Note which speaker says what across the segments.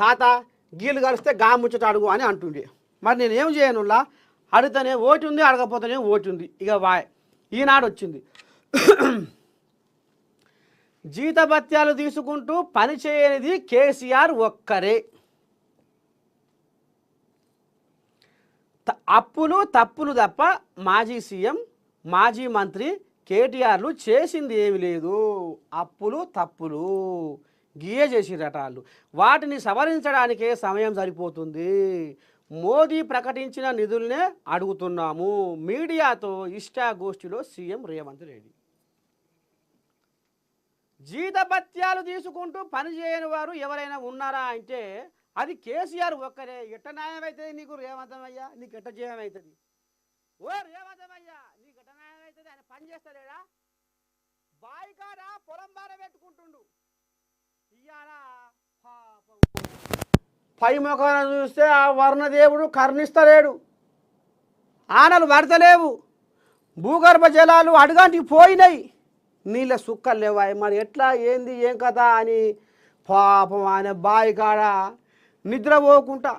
Speaker 1: తాత గీళ్ళు కలిస్తే గా ముచ్చట అడుగు అని అంటుండే. మరి నేను ఏం చేయనులా, అడిగితేనే ఓటు ఉంది, అడగపోతేనే ఓటు ఉంది. ఇక వాయ్ ఈనాడు వచ్చింది. జీతభత్యాలు తీసుకుంటూ పని చేయనిది కేసీఆర్ ఒక్కరే. అప్పులు తప్పులు తప్ప మాజీ సీఎం మాజీ మంత్రి కేటీఆర్లు చేసింది ఏమి లేదు. అప్పులు తప్పులు గీయ చేసిరట వాళ్ళు. వాటిని సవరించడానికే సమయం సరిపోతుంది. మోదీ ప్రకటించిన నిధులనే అడుగుతున్నాము. మీడియాతో ఇష్టాగోష్ఠిలో సీఎం రేవంత్ రెడ్డి. జీతభత్యాలు తీసుకుంటూ పనిచేయని వారు ఎవరైనా ఉన్నారా అంటే అది కేసీఆర్ ఒక్కరే. ఎట్ట న్యాయం అవుతుంది నీకు రేవంతమయ్యా? నీకు ఎట్ట జయం అవుతుంది? ఓ రేవంతమయ్యా నీకు ఎట్ట న్యాయం అవుతుంది? ఆయన పని చేస్తాడా? బాయికాడ పొలం బార పెట్టుకుంటుండు. ఇయ్యాల పై ముఖాన చూస్తే ఆ వర్ణదేవుడు కరుణిస్తలేడు. ఆనలు పడతలేవు. భూగర్భ జలాలు అడుగంటికి పోయినాయి. నీళ్ళ సుక్కలు లేవాయి. మరి ఎట్లా ఏంది ఏం కదా అని పాపం ఆయన బాయికాడ నిద్రపోకుండా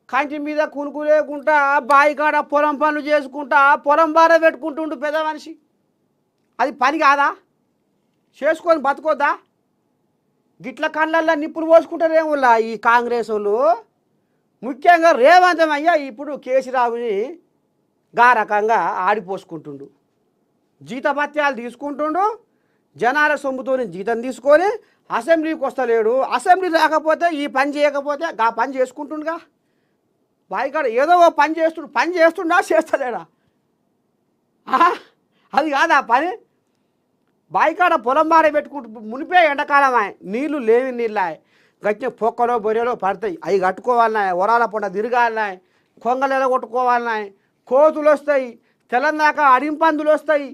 Speaker 1: కంటి మీద కునుకు లేకుండా బాయికాడ పొలం పనులు చేసుకుంటా పొలం బార పెట్టుకుంటుండు పెద్ద మనిషి. అది పని కాదా? చేసుకొని బతుకోద్దా? గిట్ల కళ్ళల్లో నిప్పులు పోసుకుంటారేమో ఈ కాంగ్రెస్ వాళ్ళు. ముఖ్యంగా రేవంతమయ్య ఇప్పుడు కేసీరావుని గా రకంగా ఆడిపోసుకుంటుండు. జీతభత్యాలు తీసుకుంటుండు. జనాల సొమ్ముతో జీతం తీసుకొని అసెంబ్లీకి వస్తలేడు. అసెంబ్లీ రాకపోతే ఈ పని చేయకపోతే గా పని చేసుకుంటుండగా. బాయికాడ ఏదో ఓ పని చేస్తుండా చేస్తలేడా? అది కాదా పని? బాయికాడ పొలం బార పెట్టుకుంటూ మునిపే ఎండాకాలమాయ నీళ్లు లేని నీళ్ళాయి. గట్టిన పొక్కలో బొర్రెలో పడతాయి. అవి కట్టుకోవాలన్నాయి. వరాల పొండ తిరగాలన్నాయి. కొంగలు కొట్టుకోవాలన్నాయి. కోతులు వస్తాయి. తెలంగాణ అడింపందులు వస్తాయి.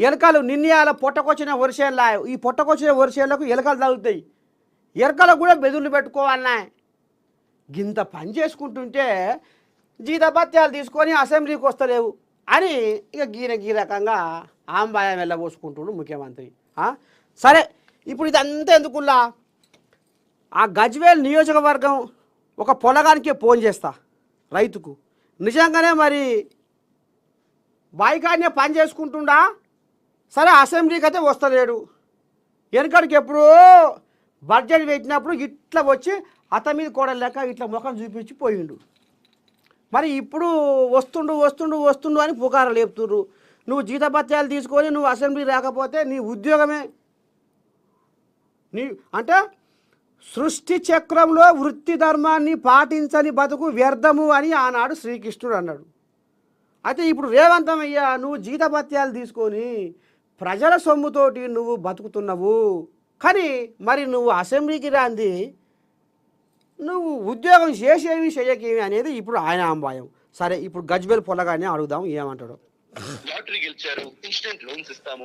Speaker 1: ఎలకలు నిన్నయాల పొట్టకొచ్చిన వరిసేలా. ఈ పొట్టకొచ్చిన వరిసేలకు ఎలకలు తగులుతాయి. ఎలకలకు కూడా బెదుర్లు పెట్టుకోవాలన్నాయి. గింత పని చేసుకుంటుంటే జీతభత్యాలు తీసుకొని అసెంబ్లీకి వస్తలేవు అని ఇక గీ రకంగా ఆంబాయం వెళ్ళబోసుకుంటుండు ముఖ్యమంత్రి. సరే ఇప్పుడు ఇదంతా ఎందుకుల్లా? ఆ గజ్వేల్ నియోజకవర్గం ఒక పొలగానికే ఫోన్ చేస్తా రైతుకు. నిజంగానే మరి బాయికాడనే పని చేసుకుంటుండా? సరే అసెంబ్లీకి అయితే వస్తలేడు. వెనకడికి ఎప్పుడో బడ్జెట్ పెట్టినప్పుడు ఇట్లా వచ్చి అతని మీద కూడా లేక ఇట్లా ముఖం చూపించి పోయిండు. మరి ఇప్పుడు వస్తుండు అని పుకారు లేపుతుర్రు. నువ్వు జీతభత్యాలు తీసుకొని నువ్వు అసెంబ్లీ రాకపోతే నీ ఉద్యోగమే అంటే సృష్టి చక్రంలో వృత్తి ధర్మాన్ని పాటించని బతుకు వ్యర్థము అని ఆనాడు శ్రీకృష్ణుడు అన్నాడు. అయితే ఇప్పుడు రేవంతమయ్య నువ్వు జీతభత్యాలు తీసుకొని ప్రజల సొమ్ముతోటి నువ్వు బతుకుతున్నావు. కానీ మరి నువ్వు అసెంబ్లీకి రాంది నువ్వు ఉద్యోగం చేసేవి చేయకేమి అనేది ఇప్పుడు ఆయన అంబాయం. సరే ఇప్పుడు గజ్వేల్ పొలగానే అడుగుదాం ఏమంటాడు.
Speaker 2: లాటరీ గెలిచారు, ఇన్స్టెంట్ లోన్స్ ఇస్తాము,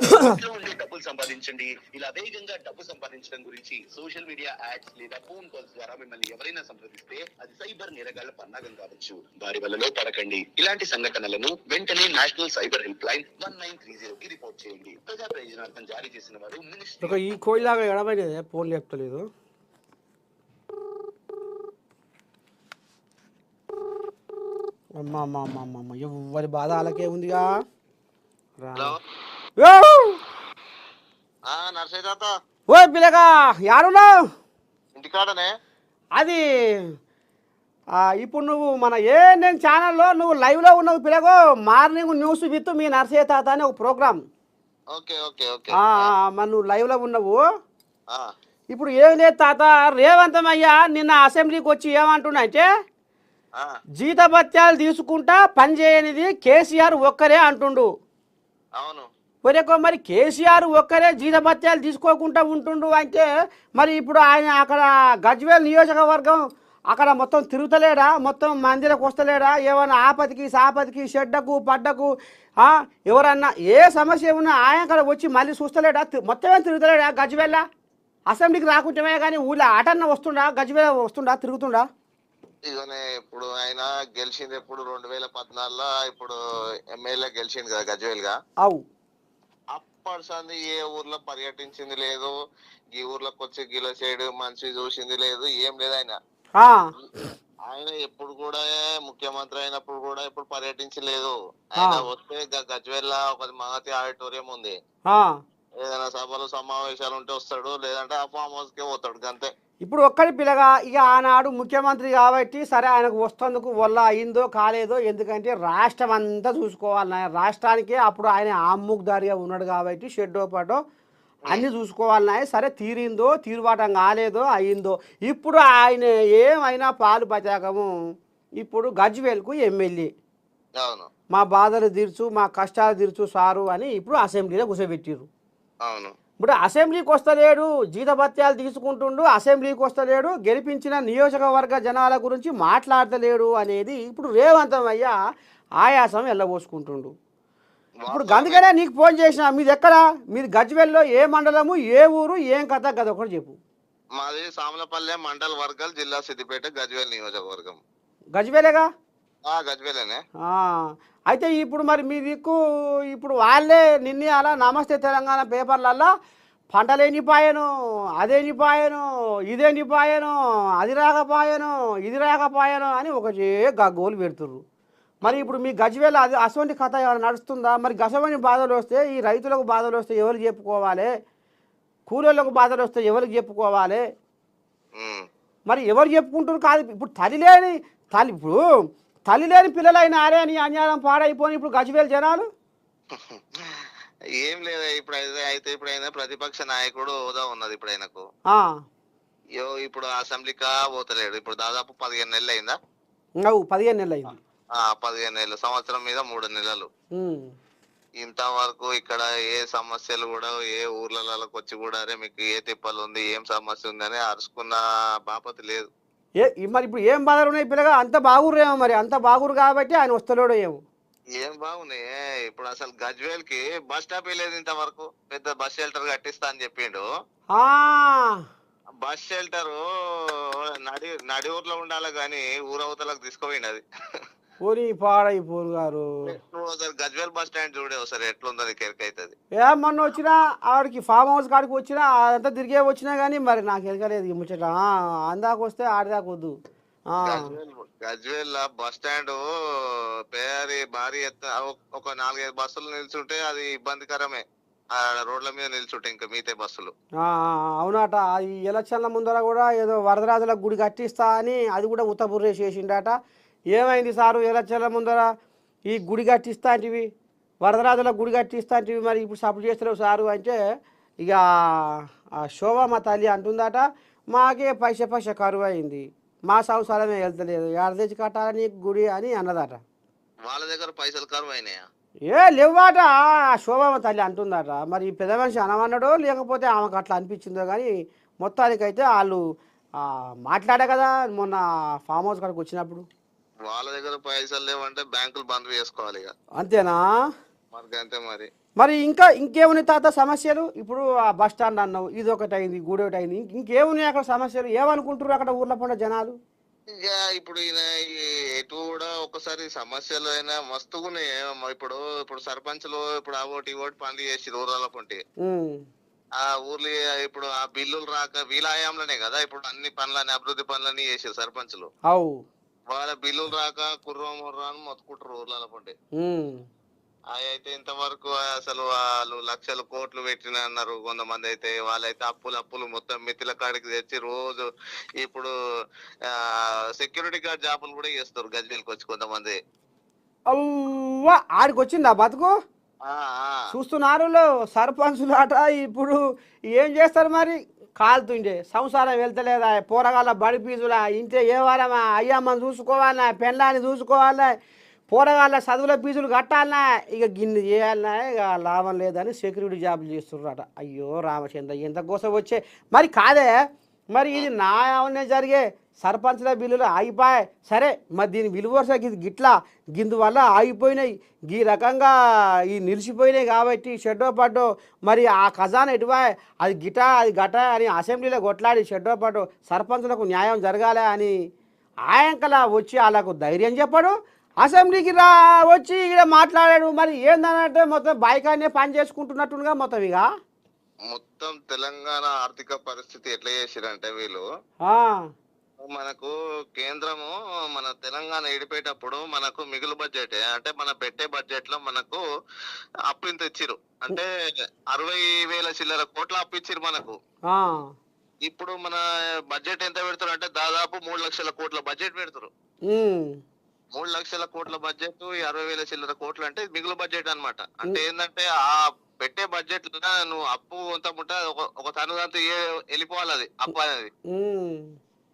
Speaker 2: డబ్బులు సంపాదించండి. ఇలా వేగంగా డబ్బు సంపాదించడం గురించి సోషల్ మీడియా యాడ్స్ లేదా ఫోన్ కాల్స్ ద్వారా మిమ్మల్ని ఎవరైనా సంప్రదిస్తే అది సైబర్ నేరగాళ్ల పన్నాగం కావచ్చు. వారి వలలో పడకండి. ఇలాంటి సంఘటనలను వెంటనే నేషనల్ సైబర్ హెల్ప్ లైన్ 1930 కి రిపోర్ట్ చేయండి. ప్రజా ప్రయోజనార్థం జారీ చేసిన వారు మినిస్ట్రీ.
Speaker 1: ఈ కోయిలాగా ఎడబడేదే ఫోన్ లేపుతలేదు. అమ్మ ఎవరి బాధ అలాగే ఉందిగా. ఓ పిల్లగా యారున్నావు?
Speaker 2: ఇంటికాడనే.
Speaker 1: అది ఇప్పుడు నువ్వు మన నేను ఛానల్లో నువ్వు లైవ్లో ఉన్నావు పిల్లగో. Morning news with me Narsaiah తాత అని ఒక ప్రోగ్రామ్. మరి నువ్వు లైవ్లో ఉన్నావు. ఇప్పుడు ఏం లేదు తాత, రేవంతమయ్య నిన్న అసెంబ్లీకి వచ్చి ఏమంటున్నా అంటే జీతభత్యాలు తీసుకుంటా పని చేయనిది కేసీఆర్ ఒక్కరే అంటుండు.
Speaker 2: అవును
Speaker 1: మరి కేసీఆర్ ఒక్కరే జీతభత్యాలు తీసుకోకుండా ఉంటుండు అంటే మరి ఇప్పుడు ఆయన అక్కడ గజ్వేల్ నియోజకవర్గం అక్కడ మొత్తం తిరుగుతలేడా? మొత్తం మందిరకు వస్తలేడా? ఏమన్నా ఆపతికి సాపతికి షెడ్డకు పడ్డకు ఎవరన్నా ఏ సమస్య ఉన్నా ఆయన అక్కడ వచ్చి మళ్ళీ చూస్తలేడా? మొత్తమే తిరుగుతలేడా గజ్వేల్లా? అసెంబ్లీకి రాకుంటే కానీ ఊళ్ళో ఆటన్న వస్తుండా? గజ్వేల్ వస్తుండా తిరుగుతుండా?
Speaker 2: ఇదనే ఇప్పుడు ఆయన గెలిచింది ఎప్పుడు 2014లో ఇప్పుడు ఎమ్మెల్యే గెలిచింది కదా గజ్వేల్ గా.
Speaker 3: అప్పటిసంది ఏ ఊర్లో పర్యటించింది లేదు, ఈ ఊర్లోకి వచ్చి గిల సైడ్ మనిషి చూసింది లేదు, ఏం లేదు ఆయన.
Speaker 1: ఆ,
Speaker 3: ఆయన ఎప్పుడు కూడా ముఖ్యమంత్రి అయినప్పుడు కూడా ఎప్పుడు పర్యటించలేదు.
Speaker 1: ఆ,
Speaker 3: ఆయన వస్తే గజ్వేల్ ఒక మగతి ఆడిటోరియం ఉంది,
Speaker 1: ఆ.
Speaker 3: ఏదైనా సభలు సమావేశాలు ఉంటే వస్తాడు, లేదంటే ఆ ఫామ్ హౌస్ కే పోతాడు అంతే.
Speaker 1: ఇప్పుడు ఒక్కడి పిల్లగా ఇక ఆనాడు ముఖ్యమంత్రి కాబట్టి సరే ఆయనకు వస్తేందుకు వల్ల అయిందో కాలేదో, ఎందుకంటే రాష్ట్రం అంతా చూసుకోవాలి. రాష్ట్రానికే అప్పుడు ఆయన ఆమ్ముకుదారిగా ఉన్నాడు కాబట్టి షెడ్డో పటో అన్నీ చూసుకోవాలన్నాయి. సరే తీరిందో తీరుబాటం కాలేదో అయిందో, ఇప్పుడు ఆయన ఏమైనా పాలు పచాకము ఇప్పుడు గజ్వేల్కు ఎమ్మెల్యే
Speaker 3: అవును
Speaker 1: మా బాధలు తీర్చు మా కష్టాలు తీర్చు సారు అని ఇప్పుడు అసెంబ్లీలో కూర్చోబెట్టిర్రు.
Speaker 3: అవును
Speaker 1: ఇప్పుడు అసెంబ్లీకి వస్తలేడు, జీతభత్యాలు తీసుకుంటుండు, అసెంబ్లీకి వస్తలేడు, గెలిపించిన నియోజకవర్గ జనాల గురించి మాట్లాడతలేడు అనేది ఇప్పుడు రేవంత్ అయ్య ఆయాసం వెళ్ళబోసుకుంటుండు. ఇప్పుడు
Speaker 3: వాస్తవమే.
Speaker 1: అందుకనే నీకు ఫోన్ చేసిన. మీది ఎక్కడ? మీది గజ్వేల్లో ఏ మండలము, ఏ ఊరు, ఏం కథ కదా ఒకటి చెప్పు.
Speaker 3: మాది సామలపల్లె మండల వర్గాలు, జిల్లా సిద్దిపేట, గజ్వేల్ నియోజకవర్గం.
Speaker 1: గజ్వేలేగా?
Speaker 3: గజ్వేలేనే.
Speaker 1: ఆ, అయితే ఇప్పుడు మరి మీ దిక్కు ఇప్పుడు వాళ్ళే నిన్నే అలా నమస్తే తెలంగాణ పేపర్లల్లా పంటలేనిపాయను, అదేనిపాయను, ఇదేనిపాయను, అది రాకపోయాను, ఇది రాకపోయాను అని ఒకటే గగ్గోలు పెడుతుర్రు. మరి ఇప్పుడు మీ గజ్వేల్ అది అసోంటి కథ ఏమైనా నడుస్తుందా? మరి గసవని బాధలు వస్తే, ఈ రైతులకు బాధలు వస్తే ఎవరికి చెప్పుకోవాలి? కూలీలకు బాధలు వస్తే ఎవరికి చెప్పుకోవాలి?
Speaker 3: ఉమ్.
Speaker 1: మరి ఎవరు చెప్పుకుంటారు? కాదు ఇప్పుడు ఇప్పుడు తల్లి లేని పిల్లలైన ఆరే అని అన్యాయం పాడైపోయి ఇప్పుడు గజ్వేల్ జనాలు.
Speaker 3: ఏం లేదా ఇప్పుడు ఇప్పుడు ఆయన ప్రతిపక్ష నాయకుడు హోదా ఉన్నది ఇప్పుడు ఆయనకు.
Speaker 1: ఆ,
Speaker 3: ఇప్పుడు అసెంబ్లీకా పోతలేడు. ఇప్పుడు దాదాపు 15 నెలలు అయిందా?
Speaker 1: అవు 15 నెలలు అయింది.
Speaker 3: 15 నెలలు, సంవత్సరం మీద 3 నెలలు.
Speaker 1: ఉమ్.
Speaker 3: ఇంతవరకు ఇక్కడ ఏ సమస్యలు కూడా ఏ ఊర్లలోకి వచ్చి కూడా అరే మీకు ఏ తిప్పలు ఉంది, ఏం సమస్య ఉంది అని అరుచుకున్న బాపతి లేదు.
Speaker 1: మరి ఇప్పుడు ఏం బాధలు ఉన్నాయి పిల్లగా? అంత బాగుర్రేమో, మరి అంత బాగురు కాబట్టి ఆయన వస్తలేడో ఏమో.
Speaker 3: ఏం బాగున్నాయి ఇప్పుడు అసలు గజ్వేల్ కి బస్ స్టాప్ లేదు ఇంతవరకు. పెద్ద బస్ షెల్టర్ కట్టిస్తా అని చెప్పిండు.
Speaker 1: ఆ,
Speaker 3: బస్ షెల్టర్ నడి ఊర్లో ఉండాలి గాని ఊరవతలకు తీసుకుపోయింది అది.
Speaker 1: పోనీ పాడైపోరు గారు.
Speaker 3: నువ్వు ఒకసారి గజ్వేల్ బస్ స్టాండ్ చూడే ఒకసారి ఎట్లుందో నీకు ఎరకైతుంది.
Speaker 1: మొన్న వచ్చినా ఆడికి ఫామ్ హౌస్ కాడికి వచ్చినా అదంతా తిరిగే వచ్చినా కానీ మరి నాకు ఎరకలేదు ఈ ముచ్చట. అందాక వస్తే ఆడిదాకా వద్దు.
Speaker 3: గజ్వేల్ బస్ స్టాండ్ భారీ ఎత్తు ఒక 4-5 బస్సులు నిల్చుంటే అది ఇబ్బందికరమే. రోడ్ల మీద నిల్చుంటే ఇంకా మిగతా బస్సులు.
Speaker 1: అవునట. ఈ ఎలక్షన్ల ముందర కూడా ఏదో వరదరాజులకు గుడి కట్టిస్తా అని అది కూడా ఉత్తబుర్రే చేసిండట. ఏమైంది సారు ఎలక్షన్ల ముందర ఈ గుడి కట్టిస్తా అంటివి, వరదరాజులకు గుడి కట్టిస్తా అంటివి, మరి ఇప్పుడు సపోర్ట్ చేస్తలేవు సారు అంటే ఇక ఆ శోభ మా తల్లి అంటుందట మాకే పైస కరువు అయింది, మా సంవత్సరమే వెళ్తలేదు, ఏడ తెచ్చి కట్టాలని గుడి అని అన్నదట.
Speaker 3: వాళ్ళ దగ్గర పైసలు కరువు అయినాయా?
Speaker 1: లేవాట. శోభమ్మ తల్లి అంటుందట. మరి పెద్ద మనిషి అనమన్నాడో లేకపోతే ఆమెకు అట్లా అనిపించిందో కానీ మొత్తానికైతే వాళ్ళు మాట్లాడా కదా మొన్న ఫామ్ హౌస్ కాడికి వచ్చినప్పుడు.
Speaker 3: వాళ్ళ దగ్గర పైసలు లేవంటే బ్యాంకులు బంద్ చేసుకోవాలి ఇక.
Speaker 1: అంతేనా?
Speaker 3: మరి అంతే మరి.
Speaker 1: మరి ఇంకేమున్నాయి తాత సమస్యలు? ఇప్పుడు ఆ బస్ స్టాండ్ అన్నావు, ఇది ఒకటి అయింది, గుడి ఒకటి అయింది, ఇంకేమున్నాయి అక్కడ సమస్యలు? ఏమనుకుంటారు అక్కడ ఊర్లో పండ జనాలు?
Speaker 3: ఇక ఇప్పుడు ఈయన ఎటు కూడా ఒకసారి సమస్యలు అయినా మస్తుగున్నాయి. ఇప్పుడు సర్పంచ్లు ఇప్పుడు ఆ ఓటి పనులు చేసి ఊరాల పొంటి ఆ ఊర్లు ఇప్పుడు ఆ బిల్లులు రాక వీలాయాంలోనే కదా ఇప్పుడు అన్ని పనులని అభివృద్ధి పనులని చేసారు సర్పంచ్లు. వాళ్ళ బిల్లులు రాక కుర్రముర్రా అని మొత్తుకుంటారు ఊర్ల పొంటి. అయితే ఇంతవరకు అసలు వాళ్ళు లక్షల కోట్లు పెట్టిన అన్నారు కొంతమంది. అయితే వాళ్ళైతే అప్పులు మొత్తం మితిల కాడికి తెచ్చి రోజు ఇప్పుడు సెక్యూరిటీ గార్డ్ జాబులు కూడా చేస్తారు గజ్వేల్కి వచ్చి కొంతమంది.
Speaker 1: ఆడికి వచ్చిందా బతుకు? చూస్తున్నారు సర్పంచులు అట. ఇప్పుడు ఏం చేస్తారు మరి? కాలుతుండే సంసారం వెళ్తలేదా? పోరగాళ్ళ బడి ఫీజులా, ఇంట్లో ఏ వారమా, అయ్యమ్మని చూసుకోవాలన్నా, పెళ్ళాన్ని చూసుకోవాలన్నా, పోరగాళ్ళ చదువుల ఫీజులు కట్టాలన్నా, ఇక గిన్నె చేయాలన్నా ఇక లాభం లేదని సెక్యూరిటీ జాబులు చేస్తున్నారట. అయ్యో రామచంద్ర, ఎంత కోసం వచ్చే మరి కాదే. మరి ఇది నా ఏమన్నా జరిగే సర్పంచ్ల బిల్లులు ఆగిపోయాయి. సరే మరి దీని విలువర్స గిట్లా గిందువల్ల ఆగిపోయినాయి, ఈ రకంగా ఈ నిలిచిపోయినాయి కాబట్టి షెడ్డో పడ్డో మరి ఆ ఖజానా ఎటువాయ్, అది అది గట అని అసెంబ్లీలో కొట్లాడి షెడ్డో పడ్డో సర్పంచులకు న్యాయం జరగాలి అని ఆయంకలా వచ్చి వాళ్ళకు ధైర్యం చెప్పడు, అసెంబ్లీకి వచ్చి ఇక్కడ మాట్లాడాడు. మరి ఏందనంటే మొత్తం బైకానే పని చేసుకుంటున్నట్టుగా మొత్తం ఇక
Speaker 3: మొత్తం తెలంగాణ ఆర్థిక పరిస్థితి ఎట్లా చేసిరంటే వీళ్ళు
Speaker 1: ఆ,
Speaker 3: మనకు కేంద్రము మన తెలంగాణ ఇడిపోయేటప్పుడు మనకు మిగులు బడ్జెట్ అంటే మన పెట్టే బడ్జెట్ లో మనకు అప్పు ఇంత ఇచ్చిరు అంటే 60,000 చిల్లర కోట్ల అప్పు ఇచ్చిరు మనకు.
Speaker 1: ఆ,
Speaker 3: ఇప్పుడు మన బడ్జెట్ ఎంత పెడతారు అంటే దాదాపు 3 లక్షల కోట్ల బడ్జెట్ పెడతారు.
Speaker 1: ఉమ్,
Speaker 3: 3 లక్షల కోట్ల బడ్జెట్ ఈ 60,000 చిల్లర కోట్లు అంటే మిగులు బడ్జెట్ అన్నమాట. అంటే ఏంటంటే ఆ పెట్టే బడ్జెట్ లో నువ్వు అప్పు కొంత ముట్ట ఒక తనుదంతా వెళ్ళిపోవాలి అది అప్పు అనేది.
Speaker 1: ఉమ్,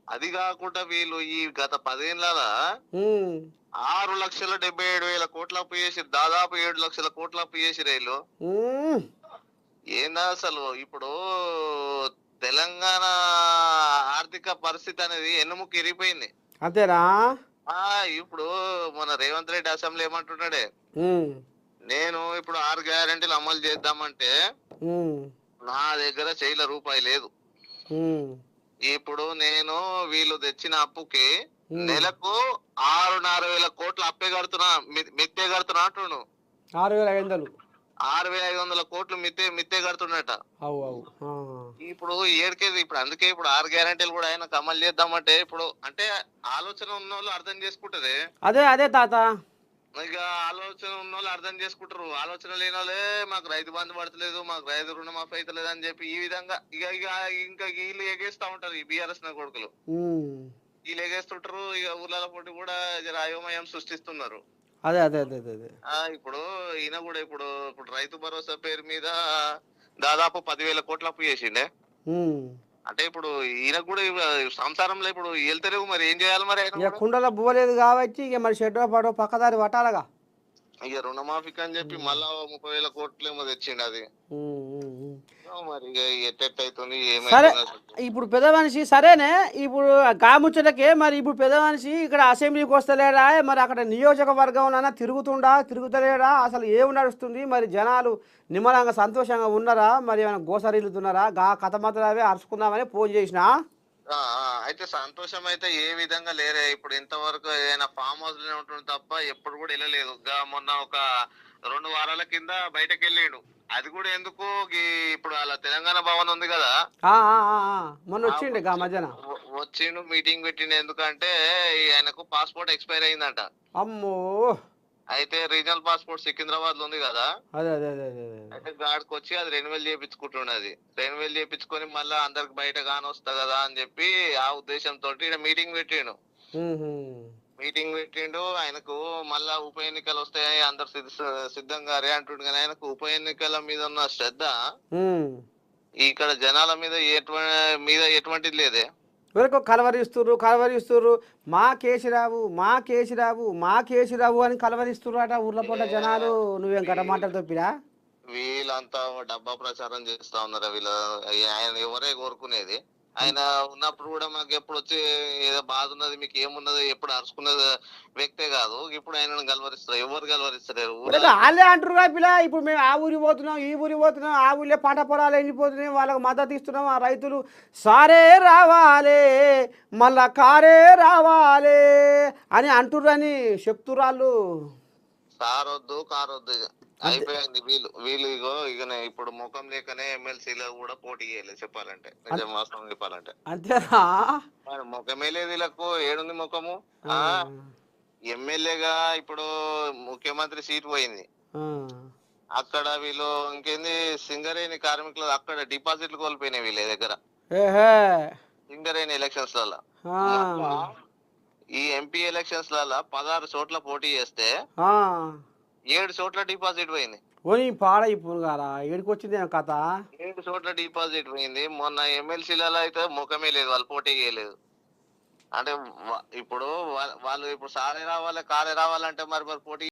Speaker 3: అది కాకుండా వీళ్ళు ఈ గత 10 ఏళ్ళ
Speaker 1: ఉమ్,
Speaker 3: 6,77,000 కోట్ల అప్పు చేసి దాదాపు 7 లక్షల కోట్ల అప్పు చేసి వీళ్ళు.
Speaker 1: ఉమ్.
Speaker 3: ఏందా అసలు ఇప్పుడు తెలంగాణ ఆర్థిక పరిస్థితి అనేది ఎన్నుముక్కు ఇరిగిపోయింది.
Speaker 1: అంతేనా?
Speaker 3: ఇప్పుడు మన రేవంత్ రెడ్డి అసెంబ్లీ ఏమంటున్నాడే,
Speaker 1: ఉమ్,
Speaker 3: నేను ఇప్పుడు 6 గ్యారెంటీలు అమలు చేద్దామంటే
Speaker 1: ఉమ్,
Speaker 3: నా దగ్గర చేయల రూపాయి లేదు.
Speaker 1: ఉమ్,
Speaker 3: ఇప్పుడు నేను వీళ్ళు తెచ్చిన అప్పుకి నెలకు 6,500 కోట్ల అప్పే కడుతున్నా, మిత్తే కడుతున్నా అంటున్నాను.
Speaker 1: 6,500.
Speaker 3: 6,500 కోట్లు మిత్తే కడుతున్నట.
Speaker 1: అవు అవు. ఆ.
Speaker 3: ఇప్పుడు ఏడికేది ఇప్పుడు అందుకే ఇప్పుడు 6 గ్యారెంటీలు కూడా ఆయన అమలు చేద్దామంటే ఇప్పుడు అంటే ఆలోచన ఉన్న వాళ్ళు అర్థం చేసుకుంటది.
Speaker 1: అదే అదే తాత.
Speaker 3: ఇక ఆలోచన ఉన్న వాళ్ళు అర్థం చేసుకుంటారు, ఆలోచన లేని వాళ్ళే మాకు రైతు బంధు పడతలేదు, మాకు రైతు రుణమాఫీ అవుతలేదు అని చెప్పి ఈ విధంగా ఇంకా వీళ్ళు ఎగేస్తా ఉంటారు. ఈ బీఆర్ఎస్ నా కొడుకులు
Speaker 1: ఉమ్.
Speaker 3: వీళ్ళు ఎగేస్తుంటారు. ఇక ఊర్ల పోటీ కూడా అయోమయం సృష్టిస్తున్నారు.
Speaker 1: అదే అదే అదే అదే అదే.
Speaker 3: ఇప్పుడు ఈయన కూడా ఇప్పుడు రైతు భరోసా పేరు మీద దాదాపు 10,000 కోట్ల అప్పు చేసిండే.
Speaker 1: ఉమ్.
Speaker 3: అంటే ఇప్పుడు ఈయన కూడా సంసారంలో ఇప్పుడు వెళ్తలేవు, మరి ఏం చేయాలి మరి ఆయన
Speaker 1: ఇక
Speaker 3: కూడా?
Speaker 1: కుండలో బువ్వలేదు కాబట్టి ఇక మరి షెడ్డో పడో పక్కదారి పట్టాలగా.
Speaker 3: ఇక రుణమాఫీకి అని చెప్పి మళ్ళా 30,000 కోట్లు ఏమో తెచ్చిండు అది.
Speaker 1: ఉమ్, ఉమ్, ఉమ్.
Speaker 3: మరి ఇక ఎట్టెట్టయితుంది
Speaker 1: సరే,
Speaker 3: ఏమైతుంది?
Speaker 1: ఇప్పుడు పెద్ద మనిషి సరేనే. ఇప్పుడు గాముచ్చటకే మరి ఇప్పుడు పెద్ద మనిషి ఇక్కడ అసెంబ్లీకి వస్తలేడా? మరి అక్కడ నియోజకవర్గంలోనా తిరుగుతలేడా? అసలు ఏమి నడుస్తుంది? మరి జనాలు నిమ్మలంగా సంతోషంగా ఉన్నారా? మరి ఏమైనా గోసరిల్లుతున్నారా? కథ మాత్రం అవే అరుచుకుందామని ఫోన్ చేసినా.
Speaker 3: అయితే సంతోషం అయితే ఏ విధంగా లేరే. ఇప్పుడు ఇంతవరకు ఏదైనా ఫామ్ హౌస్ లోనే ఉంటుంది తప్ప ఎప్పుడు కూడా వెళ్ళలేదు. మొన్న ఒక 2 వారాల కింద బయటకు వెళ్ళాడు. అది కూడా ఎందుకు ఇప్పుడు అలా తెలంగాణ భవన్ ఉంది కదా,
Speaker 1: ఆ, ఆ, ఆ, ఆ. మొన్న వచ్చిండే గా మధ్యన
Speaker 3: వచ్చిండు మీటింగ్ పెట్టిండు. ఎందుకంటే ఆయనకు పాస్పోర్ట్ ఎక్స్పైర్ అయిందంట.
Speaker 1: అమ్మో.
Speaker 3: అయితే రీజనల్ పాస్పోర్ట్ సికింద్రాబాద్ లో ఉంది కదా,
Speaker 1: అదే అదే అదే అదే అదే.
Speaker 3: అయితే గాడికి వచ్చి అది రెన్యువల్ చేయించుకుంటున్నది. రెన్యువల్ చేయించుకొని మళ్ళీ అందరికి బయట కానొస్తా కదా అని చెప్పి ఆ ఉద్దేశంతో మీటింగ్ పెట్టిండు. మీటింగ్ పెట్టిండు. ఆయనకు మళ్ళా ఉప ఎన్నికలు వస్తాయి, అందరు సిద్ధంగా రే అంటుండు. కానీ ఆయనకు ఉప ఎన్నికల మీద ఉన్న శ్రద్ధ ఇక్కడ జనాల మీద ఎటువంటిది లేదే.
Speaker 1: ఎవరికో కలవరిస్తుర్రు. మా కేసీరావు అని కలవరిస్తుర్రట ఊర్ల పూట జనాలు. నువ్వేం గట మాటలు తప్పిరా?
Speaker 3: వీళ్ళంతా డబ్బా ప్రచారం చేస్తా ఉన్నారు. ఆయన ఎవరే కోరుకునేది. ఆయన ఉన్నప్పుడు కూడా మాకు ఎప్పుడు వచ్చి ఏదో బాధ ఉన్నది, మీకు ఏమున్నది ఎప్పుడు అరుచుకున్నది వ్యక్తే కాదు. ఇప్పుడు ఆయనను గెలవరిస్తారు, ఎవరు గెలవరిస్తలేరు.
Speaker 1: వాళ్ళే అంటారు పిల్ల. ఇప్పుడు మేము ఆ ఊరికి పోతున్నాం, ఈ ఊరికి పోతున్నాం, ఆ ఊళ్ళో పంట పొలాలు వెళ్ళిపోతున్నాయి, వాళ్ళకి మద్దతు ఇస్తున్నాం. ఆ రైతులు సారే రావాలే మళ్ళా కారే రావాలే అని అంటుర్రని చెప్తుర్రాళ్ళు.
Speaker 3: సారొద్దు కారొద్దు అయిపోయింది. వీళ్ళు ఇక ఇప్పుడు ముఖం లేకనే ఎమ్మెల్సీలో కూడా పోటీ చేయలేదు చెప్పాలంటే, నిజం వాస్తవం చెప్పాలంటే.
Speaker 1: అంతేనా?
Speaker 3: ముఖమే లేదు వీళ్ళకు. ఏడుంది ముఖము? ఎమ్మెల్యేగా ఇప్పుడు ముఖ్యమంత్రి సీట్ పోయింది. అక్కడ వీళ్ళు ఇంకేంది సింగరేణి కార్మికులు అక్కడ డిపాజిట్లు కోల్పోయినాయి వీళ్ళ దగ్గర సింగరేణి ఎలక్షన్స్ లలో. ఈ ఎంపీ ఎలక్షన్స్ లలో 16 చోట్ల పోటీ చేస్తే 7 చోట్ల డిపాజిట్ పోయింది.
Speaker 1: పాడైపోను గారా ఏడికొచ్చింది కథ.
Speaker 3: 7 చోట్ల డిపాజిట్ పోయింది. మొన్న ఎమ్మెల్సీలలో అయితే ముఖమే లేదు, వాళ్ళు పోటీ చేయలేదు. అంటే ఇప్పుడు వాళ్ళు ఇప్పుడు సారే రావాలి కారే రావాలంటే మరి పోటీ